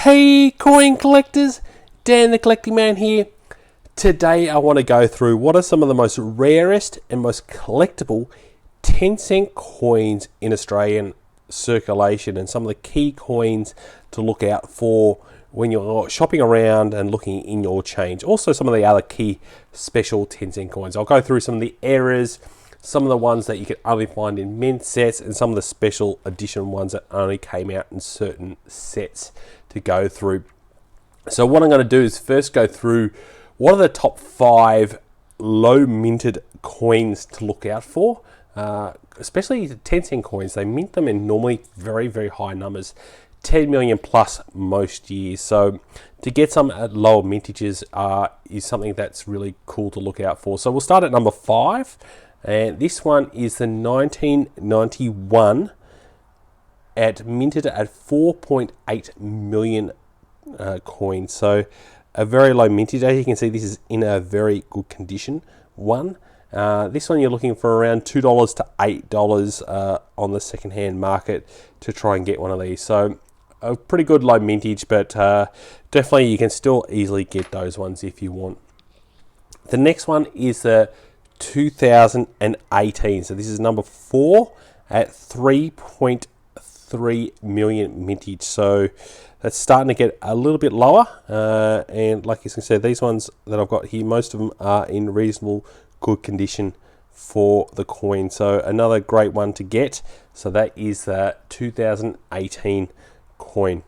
Hey coin collectors, Dan the Collecting Man here. Today I want to go through what are some of the most rarest and most collectible 10-cent coins in Australian circulation and some of the key coins to look out for when you're shopping around and looking in your change. Also some of the other key special 10-cent coins. I'll go through some of the errors, some of the ones that you can only find in mint sets, and some of the special edition ones that only came out in certain sets to go through. So what I'm going to do is first go through what are the top 5 low minted coins to look out for, especially the 10-cent coins. They mint them in normally very, very high numbers, 10 million plus most years. So to get some at lower mintages is something that's really cool to look out for. So we'll start at number 5. And this one is the 1991 minted at 4.8 million coin. So a very low mintage. As you can see, this is in a very good condition one. This one you're looking for around $2 to $8 on the second-hand market to try and get one of these. So a pretty good low mintage, but definitely you can still easily get those ones if you want. The next one is the 2018. So this is number 4 at 3.3 million mintage. So that's starting to get a little bit lower. And like you can see, these ones that I've got here, most of them are in reasonable good condition for the coin. So another great one to get. So that is the 2018 coin.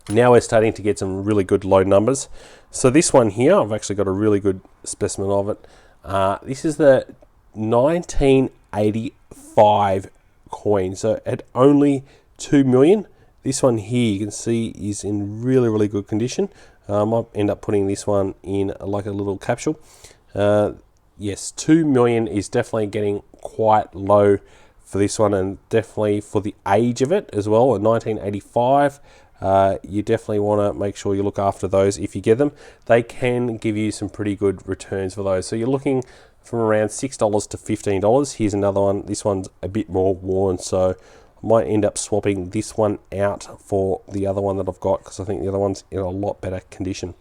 Now we're starting to get some really good low numbers. So this one here, I've actually got a really good specimen of it. This is the 1985 coin, so at only 2 million. This one here you can see is in really, really good condition. I might end up putting this one in like a little capsule. Yes, 2 million is definitely getting quite low for this one, and definitely for the age of it as well. In 1985, you definitely want to make sure you look after those if you get them. They can give you some pretty good returns for those. So you're looking from around $6 to $15. Here's another one. This one's a bit more worn, so I might end up swapping this one out for the other one that I've got, because I think the other one's in a lot better condition.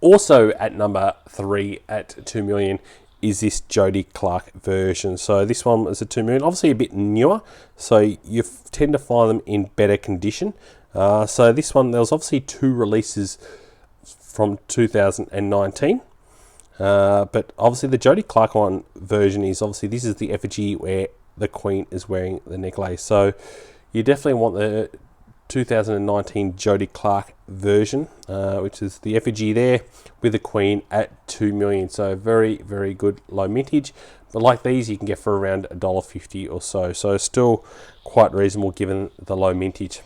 Also at number 3 at 2 million is this Jody Clark version. So this one is a 2 million, obviously a bit newer, so you tend to find them in better condition. So this one, there was obviously 2 releases from 2019, but obviously the Jody Clark one version is obviously, this is the effigy where the Queen is wearing the necklace. So you definitely want the 2019 Jody Clark version, which is the effigy there with the Queen at 2 million. So very, very good low mintage. But like these, you can get for around $1.50 or so. So still quite reasonable given the low mintage.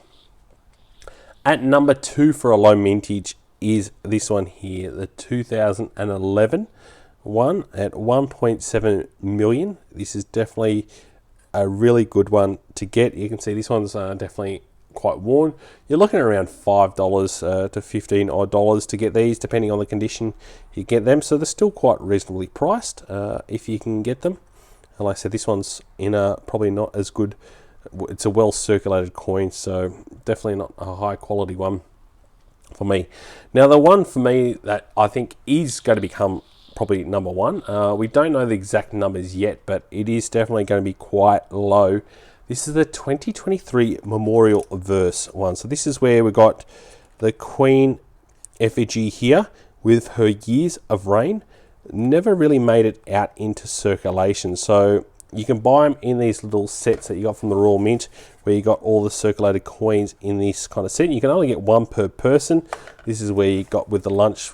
At number 2 for a low mintage is this one here, the 2011 one at 1.7 million. This is definitely a really good one to get. You can see this one's definitely quite worn. You're looking at around $5 to $15 odd to get these, depending on the condition you get them. So they're still quite reasonably priced if you can get them. And like I said, this one's in a probably not as good. It's a well circulated coin, so definitely not a high quality one for me. Now the one for me that I think is going to become probably number 1, we don't know the exact numbers yet, but it is definitely going to be quite low. This is the 2023 Memorial Verse one. So this is where we got the Queen effigy here with her years of reign. Never really made it out into circulation. So you can buy them in these little sets that you got from the Royal Mint, where you got all the circulated coins in this kind of set. You can only get 1 per person. This is where you got with the lunch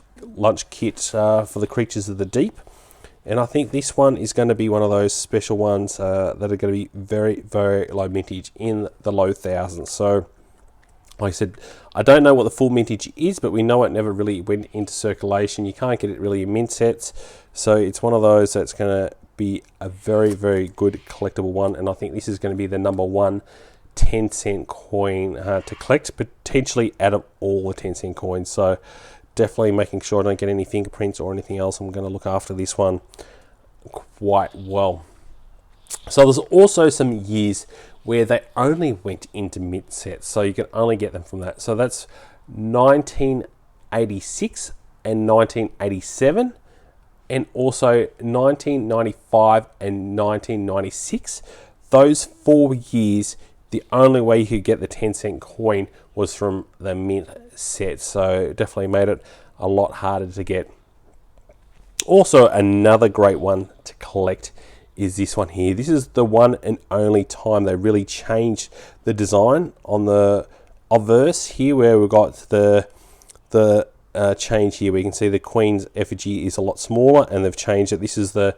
kit for the Creatures of the Deep. And I think this one is going to be one of those special ones that are going to be very, very low mintage in the low thousands. So like I said, I don't know what the full mintage is, but we know it never really went into circulation. You can't get it really in mint sets. So it's one of those that's going to be a very, very good collectible one. And I think this is going to be the number 1 10-cent coin to collect, potentially out of all the 10-cent coins. So definitely making sure I don't get any fingerprints or anything else. I'm going to look after this one quite well. So there's also some years where they only went into mint sets, so you can only get them from that. So that's 1986 and 1987, and also 1995 and 1996. Those 4 years, the only way you could get the 10-cent coin was from the mint set, so it definitely made it a lot harder to get. Also, another great one to collect is this one here. This is the one and only time they really changed the design on the obverse here, where we've got the change here. We can see the Queen's effigy is a lot smaller, and they've changed it. This is the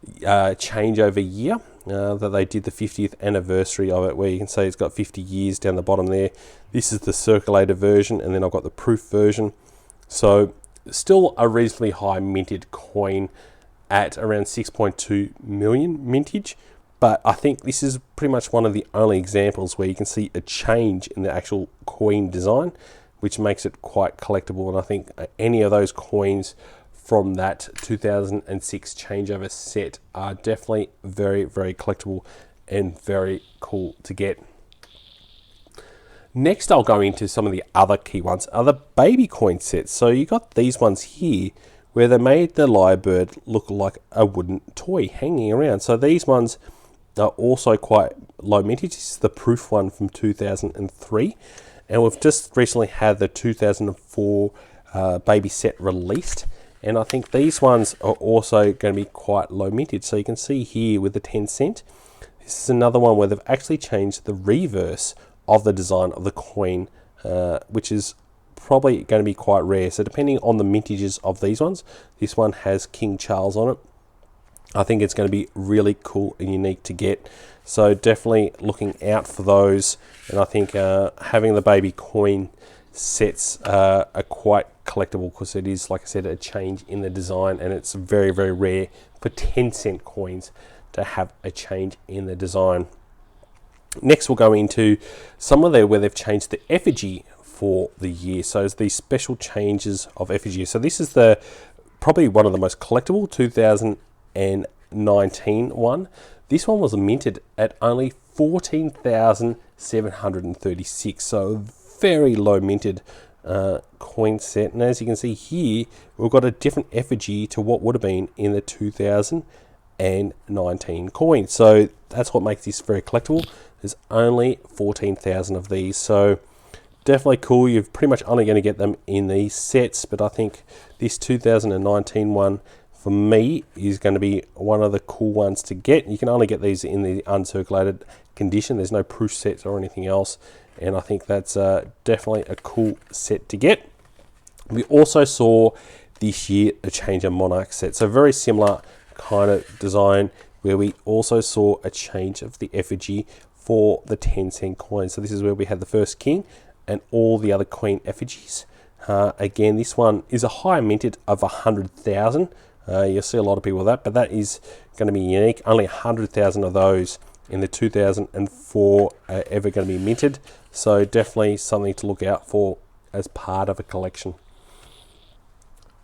changeover year that they did the 50th anniversary of it, where you can see it's got 50 years down the bottom there. This is the circulated version, and then I've got the proof version. So still a reasonably high minted coin at around 6.2 million mintage, but I think this is pretty much one of the only examples where you can see a change in the actual coin design, which makes it quite collectible. And I think any of those coins from that 2006 changeover set are definitely very, very collectible and very cool to get. Next, I'll go into some of the other key ones, are the baby coin sets. So you got these ones here where they made the lyrebird look like a wooden toy hanging around. So these ones are also quite low mintage. This is the proof one from 2003. And we've just recently had the 2004 baby set released. And I think these ones are also going to be quite low mintage. So you can see here with the 10 cent, this is another one where they've actually changed the reverse of the design of the coin, which is probably going to be quite rare. So depending on the mintages of these ones, this one has King Charles on it. I think it's going to be really cool and unique to get. So definitely looking out for those. And I think having the baby coin sets are quite collectible, because it is, like I said, a change in the design, and it's very, very rare for 10-cent coins to have a change in the design. Next, we'll go into some of where they've changed the effigy for the year. So it's these special changes of effigy. So this is the probably one of the most collectible 2019 one. This one was minted at only 14,736. So very low minted coin set. And as you can see here, we've got a different effigy to what would have been in the 2019 coin. So that's what makes this very collectible. There's only 14,000 of these, so definitely cool. You're pretty much only going to get them in these sets, but I think this 2019 one for me is going to be one of the cool ones to get. You can only get these in the uncirculated condition. There's no proof sets or anything else, and I think that's definitely a cool set to get. We also saw this year a change of monarch set, so very similar kind of design, where we also saw a change of the effigy for the 10-cent coin. So this is where we had the first king and all the other queen effigies. Again, this one is a higher minted of 100,000. You'll see a lot of people with that, but that is going to be unique. Only 100,000 of those in the 2004 are ever going to be minted. So definitely something to look out for as part of a collection.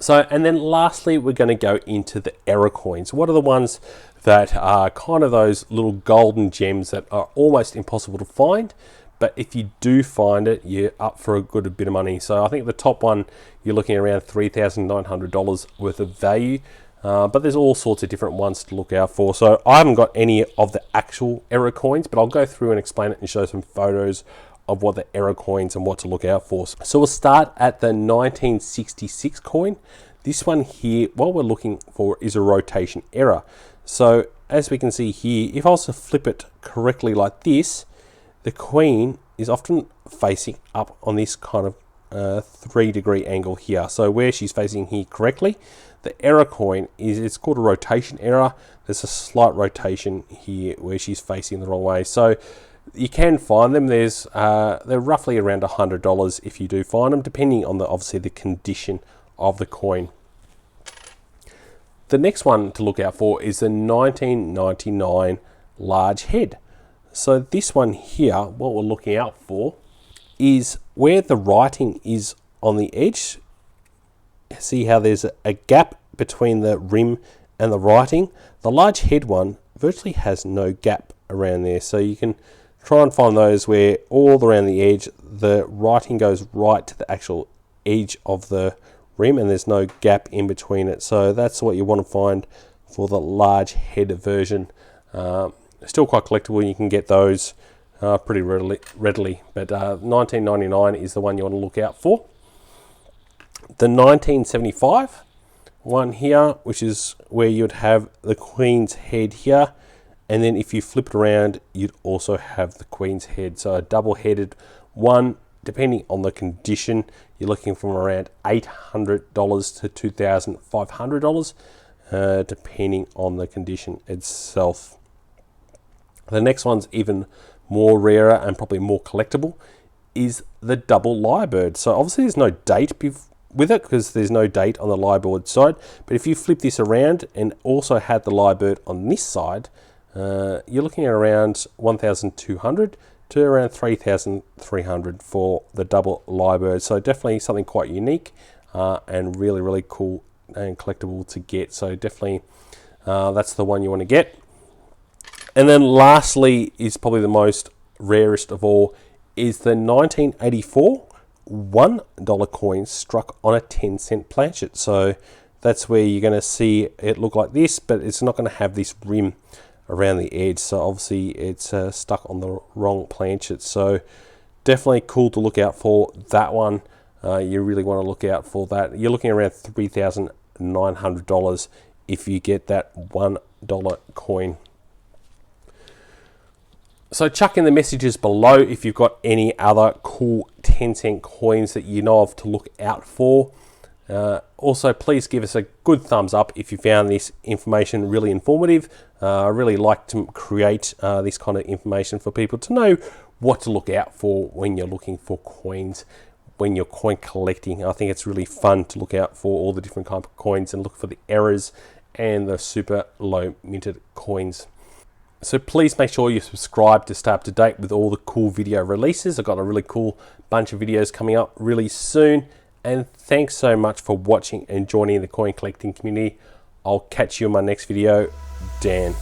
So, and then lastly, we're going to go into the error coins. What are the ones that are kind of those little golden gems that are almost impossible to find, but if you do find it, you're up for a good bit of money. So I think the top one, you're looking around $3,900 worth of value, but there's all sorts of different ones to look out for. So I haven't got any of the actual error coins, but I'll go through and explain it and show some photos of what the error coins and what to look out for. So we'll start at the 1966 coin. This one here, what we're looking for is a rotation error. So as we can see here, if I was to flip it correctly like this, the queen is often facing up on this kind of 3-degree angle here. So where she's facing here correctly, the error coin is, it's called a rotation error. There's a slight rotation here where she's facing the wrong way. So you can find them. There's they're roughly around $100 if you do find them, depending on obviously the condition of the coin. The next one to look out for is the 1999 large head. So this one here, what we're looking out for is where the writing is on the edge. See how there's a gap between the rim and the writing? The large head one virtually has no gap around there. So you can try and find those where all around the edge, the writing goes right to the actual edge of the rim and there's no gap in between it. So that's what you want to find for the large head version. Still quite collectible. You can get those pretty readily, but $19.99 is the one you want to look out for. The 1975 one here, which is where you'd have the Queen's head here, and then if you flip it around, you'd also have the Queen's head. So a double-headed one, depending on the condition, you're looking from around $800 to $2,500, depending on the condition itself. The next one's even more rarer and probably more collectible, is the double Lyrebird. So obviously there's no date with it because there's no date on the Lyrebird side, but if you flip this around and also had the Lyrebird on this side, you're looking at around 1,200 to around 3,300 for the double Lyrebird. So definitely something quite unique and really cool and collectible to get. So definitely that's the one you want to get. And then lastly is probably the most rarest of all, is the 1984 $1 coin struck on a 10-cent planchet. So that's where you're going to see it look like this, but it's not going to have this rim around the edge. So obviously it's stuck on the wrong planchet. So definitely cool to look out for that one. You really want to look out for that. You're looking around $3,900 if you get that $1 coin. So chuck in the messages below if you've got any other cool 10-cent coins that you know of to look out for. Also, please give us a good thumbs up if you found this information really informative. I really like to create this kind of information for people to know what to look out for when you're looking for coins, when you're coin collecting. I think it's really fun to look out for all the different kinds of coins and look for the errors and the super low minted coins. So please make sure you subscribe to stay up to date with all the cool video releases. I've got a really cool bunch of videos coming up really soon. And thanks so much for watching and joining the coin collecting community. I'll catch you in my next video. Dan.